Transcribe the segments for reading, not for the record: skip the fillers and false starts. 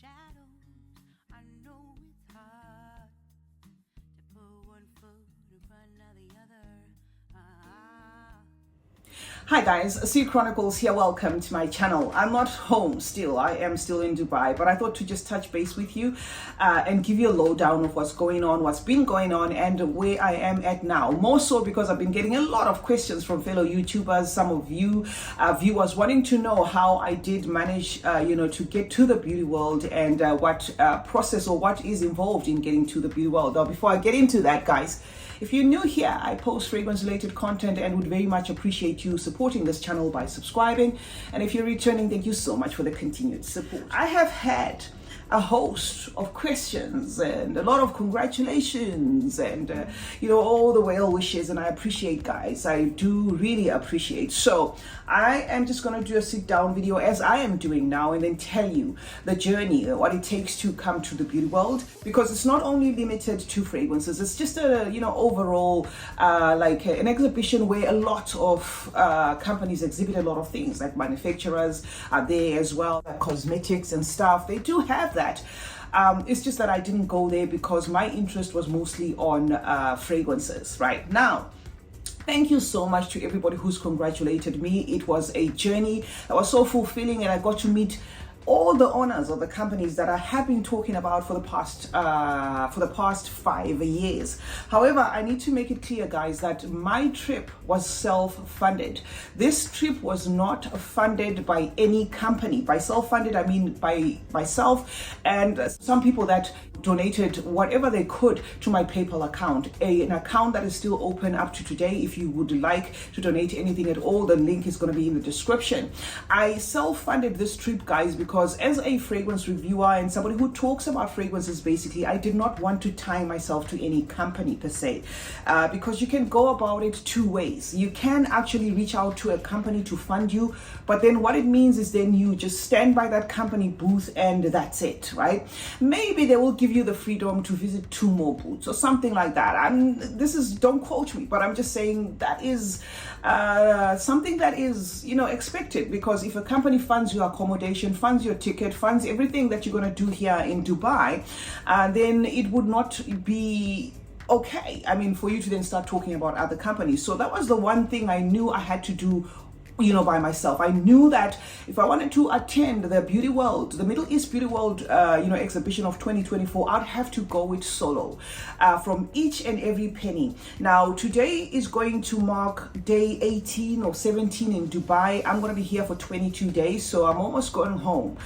shadows. I know it's hard to put one foot in front of the other. Hi guys, CeeChronicles here. Welcome to my channel. I'm not home still. I am still in Dubai, but I thought to just touch base with you and give you a lowdown of what's going on, what's been going on, and where I am at now. More so because I've been getting a lot of questions from fellow YouTubers, some of you viewers wanting to know how I did manage, to get to the beauty world and what process or what is involved in getting to the beauty world. Now, before I get into that, guys, if you're new here, I post fragrance-related content and would very much appreciate you supporting this channel by subscribing. And if you're returning, thank you so much for the continued support. I have had a host of questions and a lot of congratulations and all the well wishes, and I appreciate, guys. I do really appreciate. So I am just going to do a sit down video as I am doing now and then tell you the journey, what it takes to come to the beauty world, because it's not only limited to fragrances. It's just a overall like an exhibition where a lot of companies exhibit a lot of things, like manufacturers are there as well, like cosmetics and stuff. They do have that. It's just that I didn't go there because my interest was mostly on fragrances right now. Thank you so much to everybody who's congratulated me. It was a journey that was so fulfilling, and I got to meet all the owners of the companies that I have been talking about for the past 5 years. However, I need to make it clear, guys, that my trip was self-funded. This trip was not funded by any company. By self-funded, I mean by myself and some people that donated whatever they could to my PayPal account, an account that is still open up to today. If you would like to donate anything at all, the link is going to be in the description. I self-funded this trip, guys, because as a fragrance reviewer and somebody who talks about fragrances, basically, I did not want to tie myself to any company per se, because you can go about it two ways. You can actually reach out to a company to fund you, but then what it means is then you just stand by that company booth and that's it, right? Maybe they will give you the freedom to visit 2 more booths or something like that. Don't quote me, but I'm just saying that is something that is expected, because if a company funds your accommodation, funds your ticket, funds everything that you're going to do here in Dubai, then it would not be okay, for you to then start talking about other companies. So that was the one thing I knew I had to do by myself. I knew that if I wanted to attend the Beauty World, the Middle East Beauty World, exhibition of 2024, I'd have to go it solo, from each and every penny. Now, today is going to mark day 18 or 17 in Dubai. I'm going to be here for 22 days, so I'm almost going home.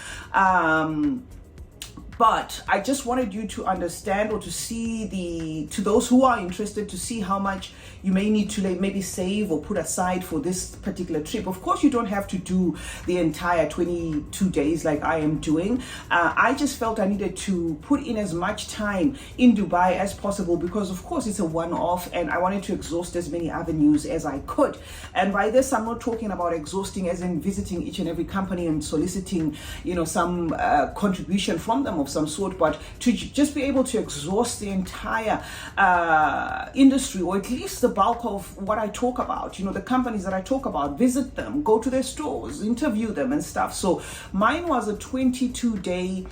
But I just wanted you to understand, or to see to those who are interested, to see how much you may need to maybe save or put aside for this particular trip. Of course, you don't have to do the entire 22 days like I am doing. I just felt I needed to put in as much time in Dubai as possible, because of course it's a one-off and I wanted to exhaust as many avenues as I could. And by this, I'm not talking about exhausting as in visiting each and every company and soliciting, some contribution from them of some sort, but to just be able to exhaust the entire industry, or at least the bulk of what I talk about, the companies that I talk about, visit them, go to their stores, interview them and stuff. So mine was a 22-day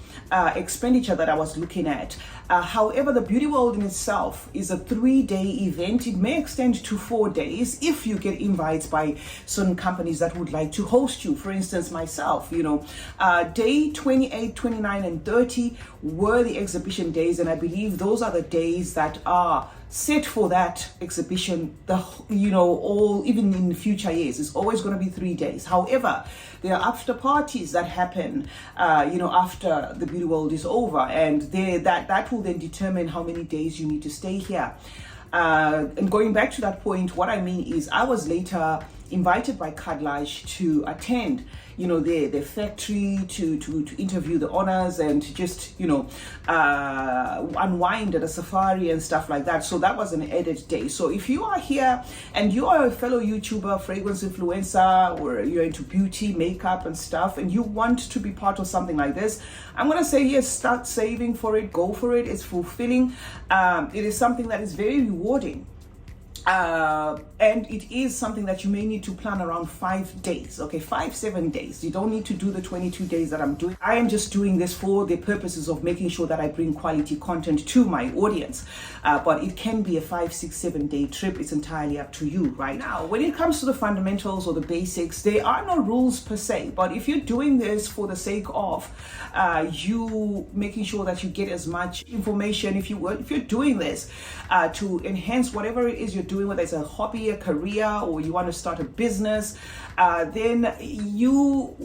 expenditure that I was looking at. However, the Beauty World in itself is a 3-day event. It may extend to 4 days if you get invites by certain companies that would like to host you. For instance, myself, day 28, 29 and 30 were the exhibition days, and I believe those are the days that are set for that exhibition. Even in future years, it's always going to be 3 days. However, there are after parties that happen after the Beauty World is over, and that will then determine how many days you need to stay here. And going back to that point, what I mean is I was later invited by Kadlash to attend their factory, to interview the owners and to just unwind at a safari and stuff like that. So that was an added day. So if you are here and you are a fellow YouTuber, fragrance influencer, or you're into beauty, makeup and stuff, and you want to be part of something like this, I'm gonna say yes, start saving for it, go for it. It's fulfilling. It is something that is very rewarding. And it is something that you may need to plan around 5 days, okay, 5-7 days. You don't need to do the 22 days that I'm doing. I am just doing this for the purposes of making sure that I bring quality content to my audience. But it can be a 5-6-7 day trip. It's entirely up to you right now. When it comes to the fundamentals or the basics, there are no rules per se. But if you're doing this for the sake of you making sure that you get as much information, if you're doing this to enhance whatever it is you're doing, whether it's a hobby, a career, or you want to start a business, then you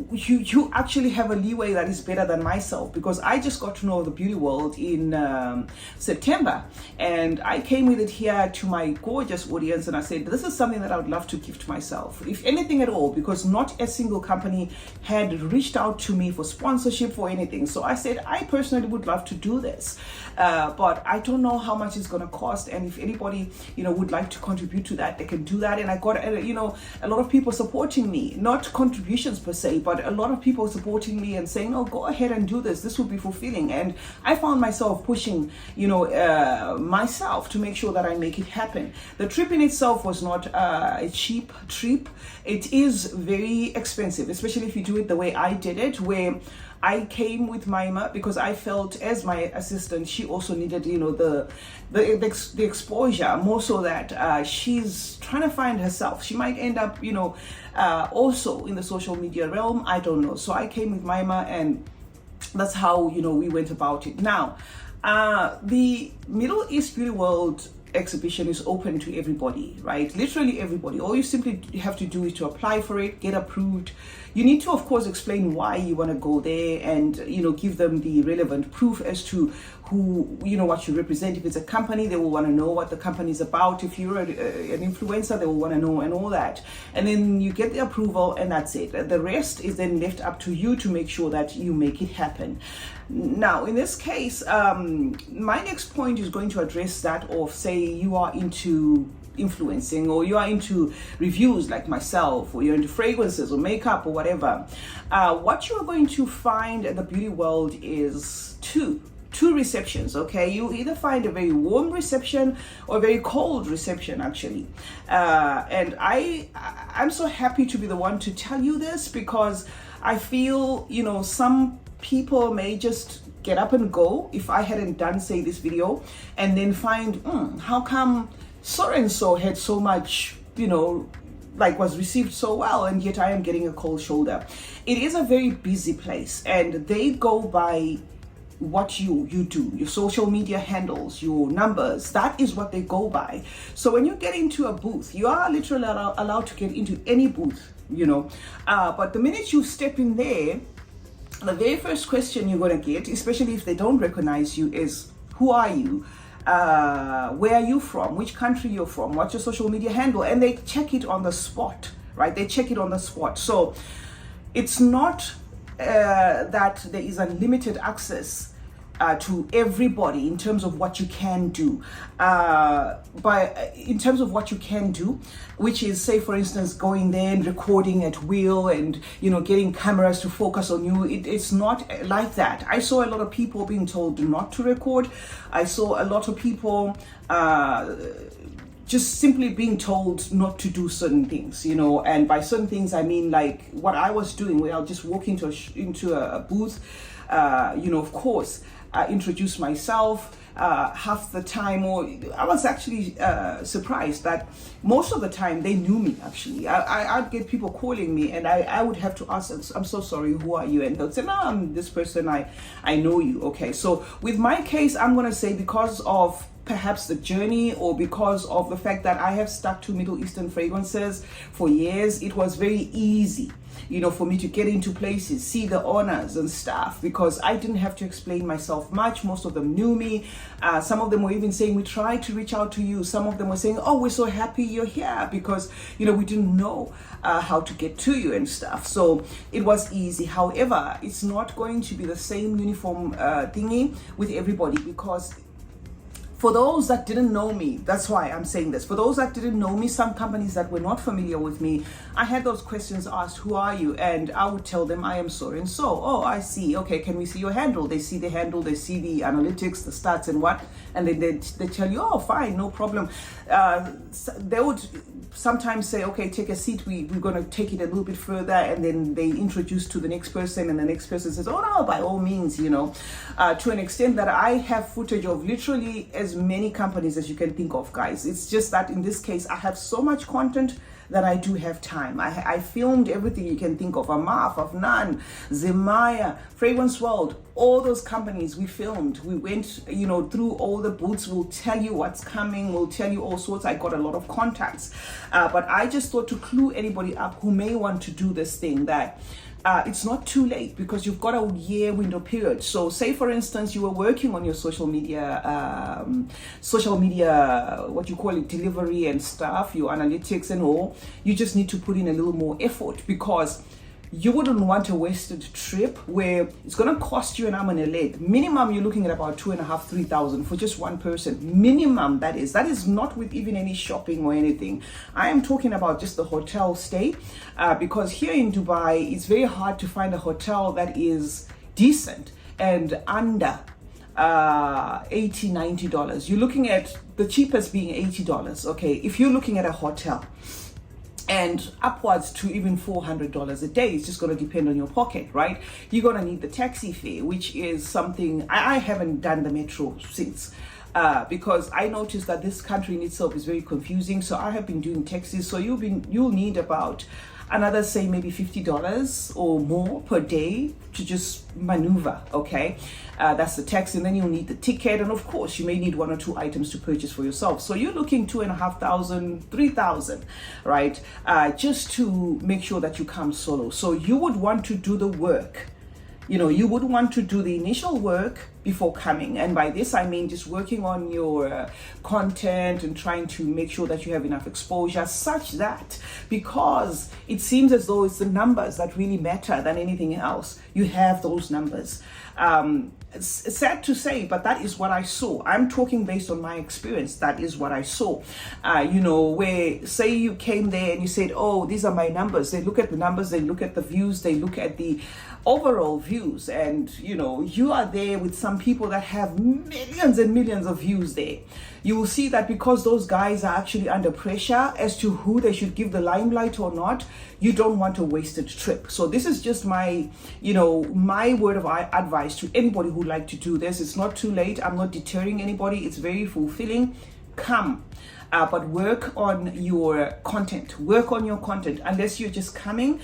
actually have a leeway that is better than myself, because I just got to know the beauty world in September, and I came with it here to my gorgeous audience, and I said, this is something that I would love to gift myself, if anything at all, because not a single company had reached out to me for sponsorship for anything. So I said, I personally would love to do this, but I don't know how much it's going to cost, and if anybody would like to contribute to that, they can do that. And I got a lot of people supporting me, not contributions per se, but a lot of people supporting me and saying, oh, go ahead and do this, this will be fulfilling. And I found myself pushing myself to make sure that I make it happen. The trip in itself was not a cheap trip. It is very expensive, especially if you do it the way I did it, where I came with Maima because I felt, as my assistant, she also needed, the exposure, more so that she's trying to find herself. She might end up, also in the social media realm. I don't know. So I came with Maima, and that's how, we went about it. Now, the Middle East Beauty World exhibition is open to everybody, right? Literally everybody. All you simply have to do is to apply for it, get approved. You need to, of course, explain why you want to go there, and give them the relevant proof as to who, what you represent. If it's a company, they will want to know what the company is about. If you're an influencer, they will want to know, and all that. And then you get the approval, and that's it. The rest is then left up to you to make sure that you make it happen. Now, in this case, my next point is going to address that of, say, you are into influencing, or you are into reviews like myself, or you're into fragrances or makeup or whatever. What you're going to find at the beauty world is two receptions, okay? You either find a very warm reception or a very cold reception, actually. And I'm so happy to be the one to tell you this, because I feel, some people may just get up and go if I hadn't done, say, this video, and then find, how come so-and-so had so much, was received so well, and yet I am getting a cold shoulder. It is a very busy place, and they go by what you do, your social media handles, your numbers. That is what they go by. So when you get into a booth, you are literally allowed to get into any booth, but the minute you step in there, the very first question you're going to get, especially if they don't recognize you, is, who are you? Where are you from? Which country you're from? What's your social media handle? And they check it on the spot, right? They check it on the spot. So it's not that there is unlimited access to everybody in terms of what you can do. But in terms of what you can do, which is, say, for instance, going there and recording at will, and getting cameras to focus on you, it's not like that. I saw a lot of people being told not to record. I saw a lot of people just simply being told not to do certain things, and by certain things I mean like what I was doing, where I'll just walk into a booth, of course, introduce myself. Half the time, or I was actually surprised that most of the time they knew me. Actually, I'd get people calling me, and I would have to ask, I'm so sorry, who are you? And they'll say, no, I'm this person, I know you. Okay, so with my case, I'm gonna say, because of perhaps the journey, or because of the fact that I have stuck to Middle Eastern fragrances for years, it was very easy, for me to get into places, see the owners and stuff, because I didn't have to explain myself much. Most of them knew me. Some of them were even saying, we tried to reach out to you. Some of them were saying, oh, we're so happy you're here, because, we didn't know how to get to you and stuff. So it was easy. However, it's not going to be the same uniform thingy with everybody, because For those that didn't know me, that's why I'm saying this. For those that didn't know me, some companies that were not familiar with me, I had those questions asked, who are you? And I would tell them, I am so and so. Oh, I see. Okay, can we see your handle? They see the handle, they see the analytics, the stats and what, and then they tell you, oh, fine, no problem. They would sometimes say, okay, take a seat, we're going to take it a little bit further, and then they introduce to the next person, and the next person says, oh no, by all means, you know, to an extent that I have footage of literally as many companies as you can think of, guys. It's just that in this case, I have so much content that I do have time. I filmed everything you can think of, Amaf, Afnan, Zemaya, Fragrance World, all those companies we filmed. We went, you know, through all the booths. We'll tell you what's coming. We'll tell you all sorts. I got a lot of contacts. But I just thought to clue anybody up who may want to do this thing that it's not too late, because you've got a year window period. So say for instance, you were working on your social media, what you call it, delivery and stuff, your analytics and all. You just need to put in a little more effort, because you wouldn't want a wasted trip where it's going to cost you an arm and a leg. Minimum, you're looking at about 2,500, 3,000 for just one person. Minimum, that is. That is not with even any shopping or anything. I am talking about just the hotel stay, because here in Dubai, it's very hard to find a hotel that is decent and under $80, $90. You're looking at the cheapest being $80. Okay, if you're looking at a hotel, and upwards to even $400 a day. It's just going to depend on your pocket, right? You're going to need the taxi fare, which is something I haven't done the metro since. Because I noticed that this country in itself is very confusing. So I have been doing taxis. So you'll need about another, say, maybe $50 or more per day to just maneuver, okay? That's the taxi, and then you'll need the ticket, and of course you may need one or two items to purchase for yourself. So you're looking 2,500, 3,000, right? Just to make sure that you come solo. So you would want to do the work. You know, you would want to do the initial work before coming. And by this, I mean just working on your content and trying to make sure that you have enough exposure, such that, because it seems as though it's the numbers that really matter than anything else, you have those numbers. It's sad to say, but that is what I saw. I'm talking based on my experience. That is what I saw. You know, where say you came there and you said, oh, these are my numbers. They look at the numbers, they look at the views, they look at the overall views, and you know, you are there with some people that have millions and millions of views there. You will see that because those guys are actually under pressure as to who they should give the limelight or not, you don't want a wasted trip. So this is just my, you know, my word of advice to anybody who'd like to do this. It's not too late. I'm not deterring anybody. It's very fulfilling. Come. But work on your content. Work on your content. Unless you're just coming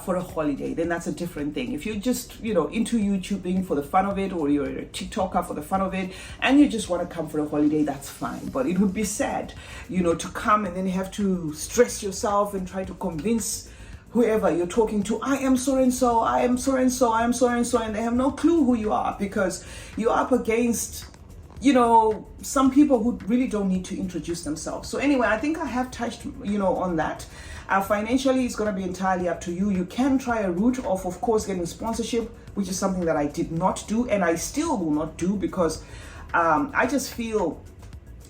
for a holiday, then that's a different thing. If you're just, you know, into YouTubing for the fun of it, or you're a TikToker for the fun of it, and you just want to come for a holiday, that's fine. But it would be sad, you know, to come and then you have to stress yourself and try to convince whoever you're talking to, I am so and so, I am so and so, I am so and so, and they have no clue who you are, because you're up against, you know, some people who really don't need to introduce themselves. So anyway, I think I have touched, you know, on that. Financially, it's going to be entirely up to you. You can try a route of course, getting sponsorship, which is something that I did not do, and I still will not do, because I just feel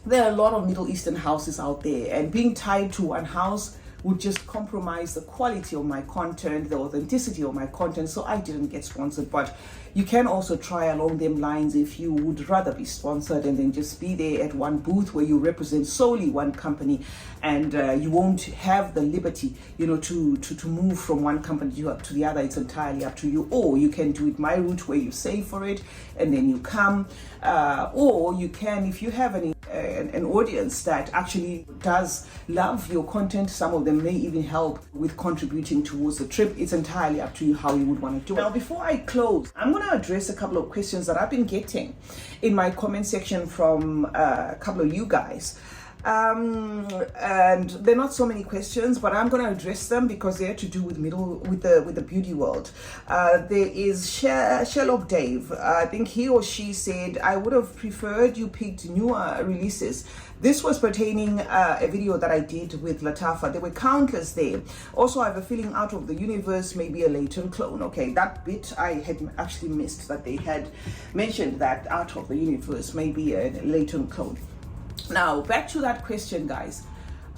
there are a lot of Middle Eastern houses out there, and being tied to one house would just compromise the quality of my content, the authenticity of my content. So I didn't get sponsored. But you can also try along them lines if you would rather be sponsored and then just be there at one booth where you represent solely one company, and you won't have the liberty, you know, to move from one company to the other. It's entirely up to you. Or you can do it my route, where you save for it and then you come, or you can, if you have an audience that actually does love your content, some of them may even help with contributing towards the trip. It's entirely up to you how you would want to do it. Now, before I close, I'm going to address a couple of questions that I've been getting in my comment section from a couple of you guys. And there are not so many questions, but I'm going to address them because they're to do with the beauty world. There is Sherlock Dave. I think he or she said, I would have preferred you picked newer releases. This was pertaining a video that I did with Latafa. There were countless there. Also, I have a feeling Out of the Universe may be a latent clone. Okay, that bit I had actually missed, that they had mentioned that Out of the Universe may be a latent clone. Now, back to that question, guys.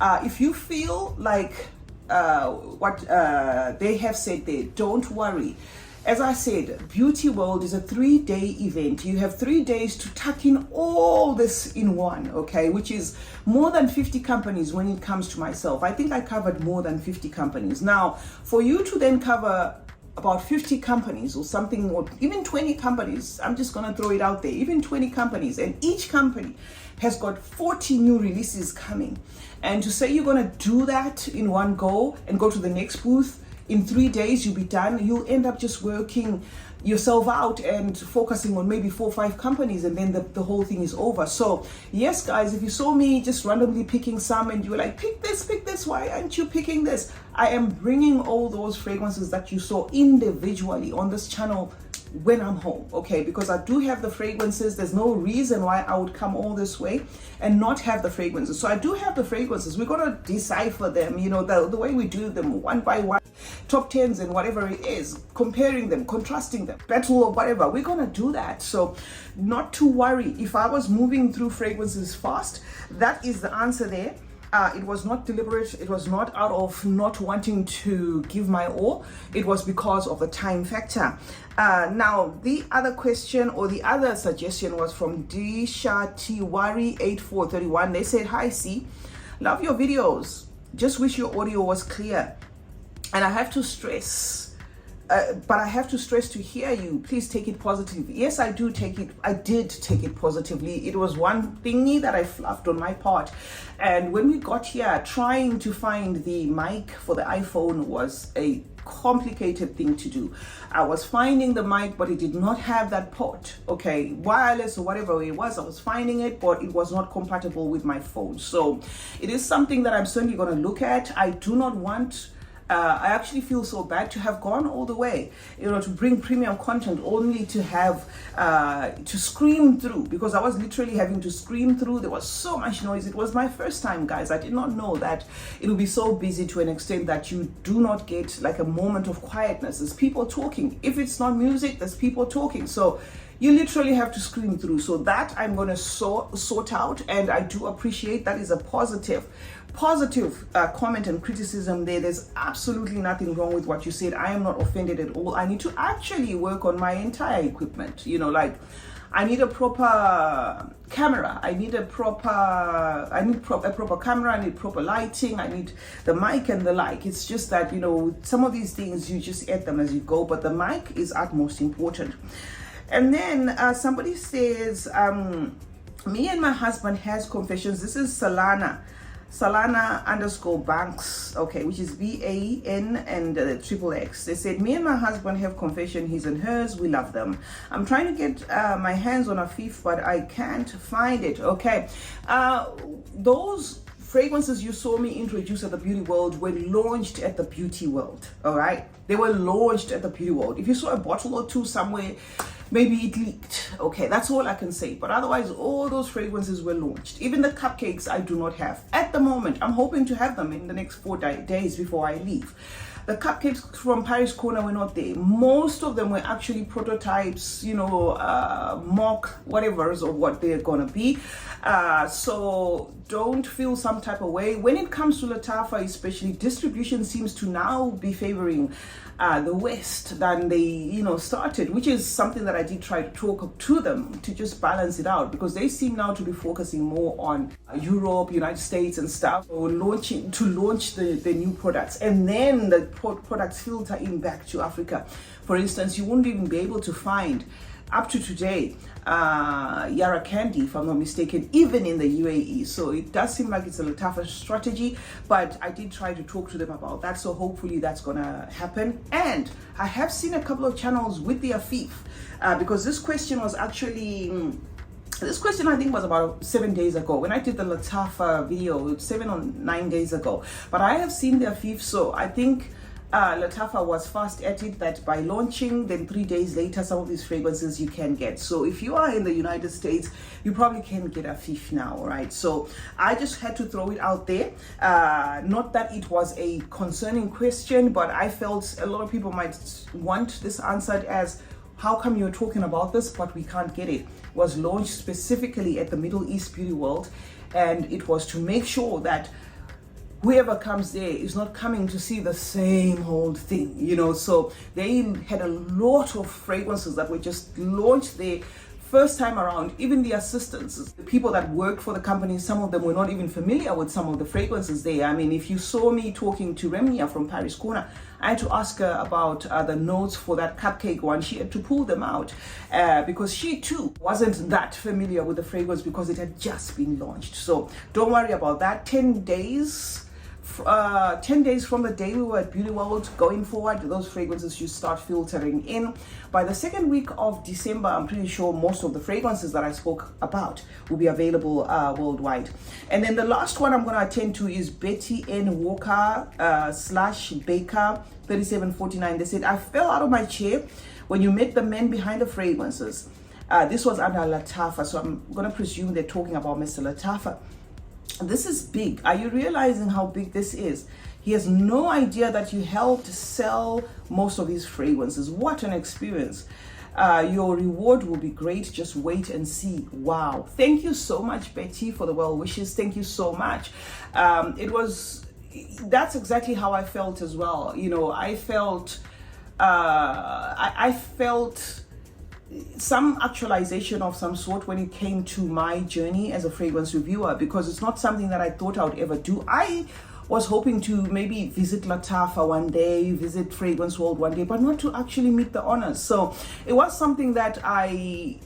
If you feel like what they have said there, don't worry. As I said, Beauty World is a 3-day event. You have 3 days to tuck in all this in one, okay, which is more than 50 companies when it comes to myself. I think I covered more than 50 companies. Now, for you to then cover about 50 companies or something, or even 20 companies, I'm just going to throw it out there, even 20 companies, and each company has got 40 new releases coming. And to say you're going to do that in one go and go to the next booth, in 3 days you'll be done, you'll end up just working yourself out and focusing on maybe 4 or 5 companies, and then the whole thing is over. So yes, guys, if you saw me just randomly picking some and you were like, pick this, why aren't you picking this? I am bringing all those fragrances that you saw individually on this channel when I'm home, okay, because I do have the fragrances. There's no reason why I would come all this way and not have the fragrances. So I do have the fragrances. We're going to decipher them, you know, the way we do them one by one, top 10s and whatever it is, comparing them, contrasting them, battle or whatever. We're going to do that. So not to worry. If I was moving through fragrances fast, that is the answer there. It was not deliberate. It was not out of not wanting to give my all. It was because of the time factor. Now, the other question or the other suggestion was from Disha Tiwari 8431. They said, hi, C. Love your videos. Just wish your audio was clear. And I have to stress, but I have to stress to hear you. Please take it positive. Yes, I do take it. I did take it positively. It was one thingy that I fluffed on my part. And when we got here, trying to find the mic for the iPhone was a complicated thing to do. I was finding the mic, but it did not have that port, okay, wireless or whatever it was. I was finding it, but it was not compatible with my phone. So it is something that I'm certainly going to look at. I do not want I actually feel so bad to have gone all the way, you know, to bring premium content only to have to scream through, because I was literally having to scream through. There was so much noise. It was my first time, guys. I did not know that it will be so busy to an extent that you do not get like a moment of quietness. There's people talking. If it's not music, there's people talking. So you literally have to scream through. So that I'm going to sort out, and I do appreciate that is a positive comment and criticism there. There's absolutely nothing wrong with what you said. I am not offended at all. I need to actually work on my entire equipment, you know, like I need a proper camera, I need a proper camera, I need proper lighting, I need the mic and the like. It's just that, you know, some of these things you just add them as you go, but the mic is utmost important. And then somebody says, me and my husband has confessions. This is Salana_Banks, okay, which is BAN and XXX. They said, me and my husband have confession, his and hers, we love them. I'm trying to get my hands on a fifth, but I can't find it. Okay, those fragrances you saw me introduce at the Beauty World were launched at the Beauty World, all right? They were launched at the Beauty World. If you saw a bottle or two somewhere, maybe it leaked. Okay, that's all I can say. But otherwise, all those fragrances were launched. Even the cupcakes I do not have at the moment. I'm hoping to have them in the next 4 days before I leave. The cupcakes from Paris Corner were not there. Most of them were actually prototypes, you know, mock whatever's of what they're gonna be. So don't feel some type of way. When it comes to Latafa especially, distribution seems to now be favoring the West than they, you know, started, which is something that I did try to talk to them to just balance it out, because they seem now to be focusing more on Europe, United States and stuff, or launch the new products, and then the products filter in back to Africa. For instance, you wouldn't even be able to find up to today Yara Candy, if I'm not mistaken, even in the UAE. So it does seem like it's a Latafa strategy, but I did try to talk to them about that, so hopefully that's gonna happen. And I have seen a couple of channels with the Afif, because this question was actually This question I think was about 7 days ago when I did the Latafa video, 7 or 9 days ago. But I have seen their fifth, so I think Latafa was fast at it, that by launching, then 3 days later, some of these fragrances you can get. So if you are in the United States, you probably can get a fifth now, right? So I just had to throw it out there. Not that it was a concerning question, but I felt a lot of people might want this answered as, how come you're talking about this but we can't get it? It was launched specifically at the Middle East Beauty World, and it was to make sure that whoever comes there is not coming to see the same old thing, you know. So they had a lot of fragrances that were just launched there first time around. Even the assistants, the people that worked for the company, some of them were not even familiar with some of the fragrances there. I mean, if you saw me talking to Remnia from Paris Corner, I had to ask her about the notes for that cupcake one. She had to pull them out because she too wasn't that familiar with the fragrance because it had just been launched. So don't worry about that. 10 days from the day we were at BeautyWorld going forward, those fragrances should start filtering in. By the second week of December, I'm pretty sure most of the fragrances that I spoke about will be available worldwide. And then the last one I'm going to attend to is Betty N. Walker / Baker 3749. They said, I fell out of my chair when you met the men behind the fragrances. This was under Latafa, so I'm going to presume they're talking about Mr. Latafa. This is big. Are you realizing how big this is? He has no idea that you helped sell most of these fragrances. What an experience. Your reward will be great. Just wait and see. Wow. Thank you so much, Betty, for the well wishes. Thank you so much. That's exactly how I felt as well. You know, I felt some actualization of some sort when it came to my journey as a fragrance reviewer, because it's not something that I thought I would ever do. I was hoping to maybe visit Latafa one day, visit Fragrance World one day, but not to actually meet the owners. So it was something that I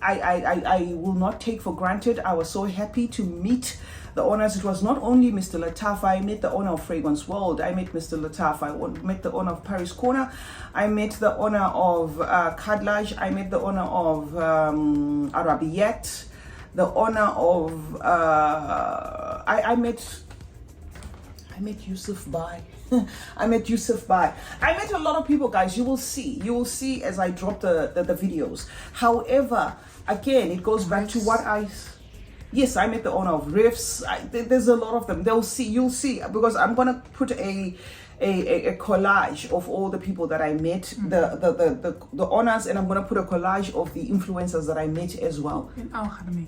will not take for granted. I was so happy to meet the owners. It was not only Mr. Latafa. I met the owner of Fragrance World. I met Mr. Latafa. I met the owner of Paris Corner. I met the owner of Kadlaj. I met the owner of Arabiette. The owner of I met Yusuf Bai. I met Yusuf Bai. I met a lot of people, guys. You will see as I drop the videos. However, again, it goes back to what yes, I met the owner of Riffs. There's a lot of them. You'll see, because I'm gonna put a collage of all the people that I met, the owners, and I'm gonna put a collage of the influencers that I met as well. In Al Haramain.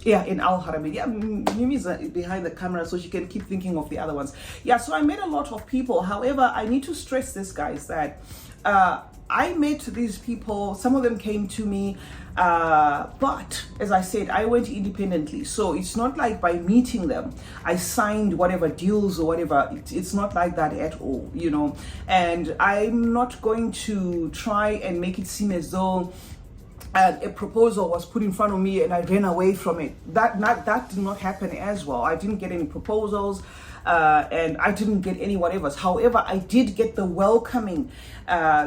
Yeah, in Al Haramain. Yeah, Mimi's behind the camera, so she can keep thinking of the other ones. Yeah, so I met a lot of people. However, I need to stress this, guys, that I met these people. Some of them came to me, but as I said, I went independently. So it's not like by meeting them, I signed whatever deals or whatever. It's not like that at all, you know. And I'm not going to try and make it seem as though a proposal was put in front of me and I ran away from it. That did not happen as well. I didn't get any proposals. And I didn't get any whatevers. However, I did get the welcoming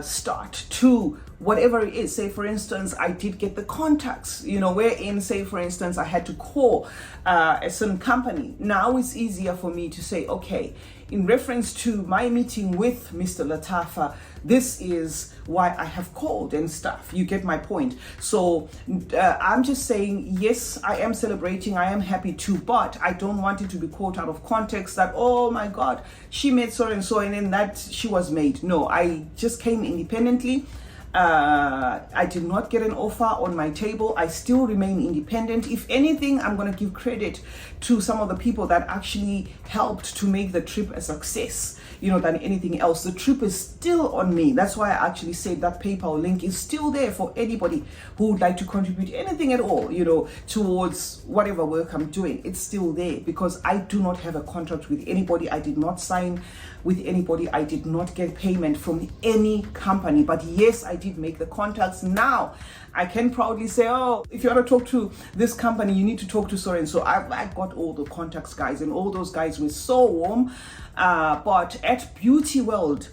start to whatever it is. Say, for instance, I did get the contacts, you know, wherein, say, for instance, I had to call a certain company. Now it's easier for me to say, okay, in reference to my meeting with Mr. Latafa, this is why I have called and stuff. You get my point. So I'm just saying, yes, I am celebrating. I am happy too, but I don't want it to be caught out of context that, oh my God, she made so and so and then that she was made. No, I just came independently. I did not get an offer on my table. I still remain independent. If anything, I'm going to give credit to some of the people that actually helped to make the trip a success, you know, than anything else. The trip is still on me. That's why I actually said that PayPal link is still there for anybody who would like to contribute anything at all, you know, towards whatever work I'm doing. It's still there because I do not have a contract with anybody. I did not sign with anybody. I did not get payment from any company, but yes, I did make the contacts. Now I can proudly say, oh, if you want to talk to this company, you need to talk to so and so. I got all the contacts, guys, and all those guys were so warm. But at BeautyWorld,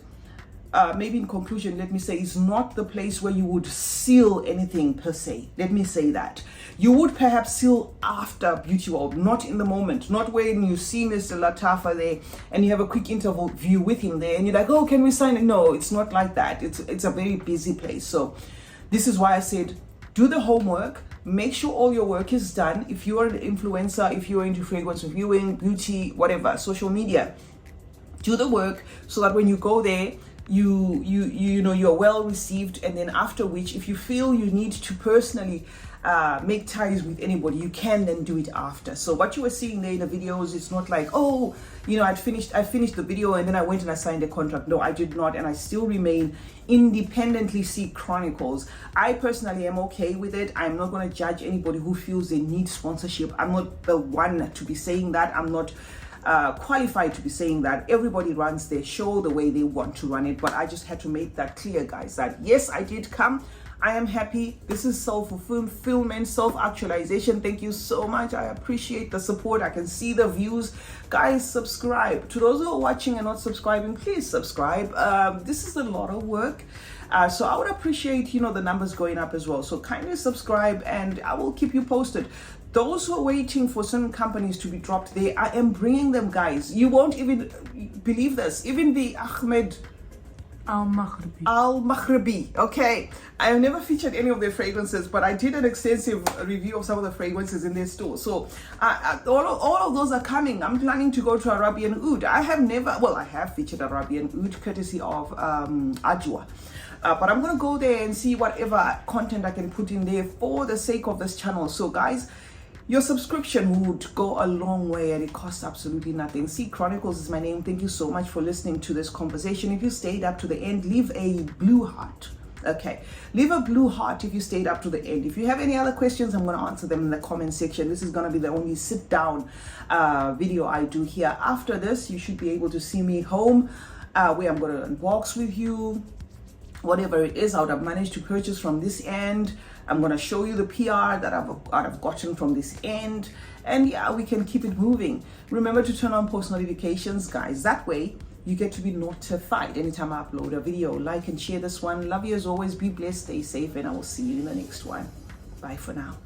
maybe in conclusion, let me say, is not the place where you would seal anything per se. Let me say that. You would perhaps seal after BeautyWorld, not in the moment, not when you see Mr. Latafa there and you have a quick interview with him there and you're like, oh, can we sign it? No, it's not like that. It's a very busy place. So this is why I said, do the homework, make sure all your work is done. If you are an influencer, if you are into fragrance reviewing, beauty, whatever, social media, do the work so that when you go there, you know you're well received. And then after which, if you feel you need to personally make ties with anybody, you can then do it after. So what you were seeing there in the videos, it's not like, oh, you know, I finished the video and then I went and I signed a contract. No, I did not, and I still remain independently CeeChronicles. I personally am okay with it. I'm not going to judge anybody who feels they need sponsorship. I'm not the one to be saying that. I'm not qualified to be saying that. Everybody runs their show the way they want to run it, but I just had to make that clear, guys, that yes, I did come. I am happy. This is self-fulfillment, self-actualization. Thank you so much. I appreciate the support. I can see the views. Guys, subscribe. To those who are watching and not subscribing, please subscribe. This is a lot of work. So I would appreciate, you know, the numbers going up as well. So kindly subscribe and I will keep you posted. Those who are waiting for certain companies to be dropped there, I am bringing them, guys. You won't even believe this. Even the Ahmed Al-Maghribi. Okay, I have never featured any of their fragrances, but I did an extensive review of some of the fragrances in their store. So all of those are coming. I'm planning to go to Arabian Oud. I have featured Arabian Oud courtesy of Ajwa. But I'm going to go there and see whatever content I can put in there for the sake of this channel. So guys, your subscription would go a long way and it costs absolutely nothing. CeeChronicles is my name. Thank you so much for listening to this conversation. If you stayed up to the end, leave a blue heart. Okay, leave a blue heart if you stayed up to the end. If you have any other questions, I'm going to answer them in the comment section. This is going to be the only sit down video I do here. After this, you should be able to see me home where I'm going to unbox with you whatever it is I would have managed to purchase from this end. I'm going to show you the PR that I've gotten from this end, and yeah, we can keep it moving. Remember to turn on post notifications, guys. That way you get to be notified anytime I upload a video. Like and share this one. Love you as always. Be blessed, stay safe, and I will see you in the next one. Bye for now.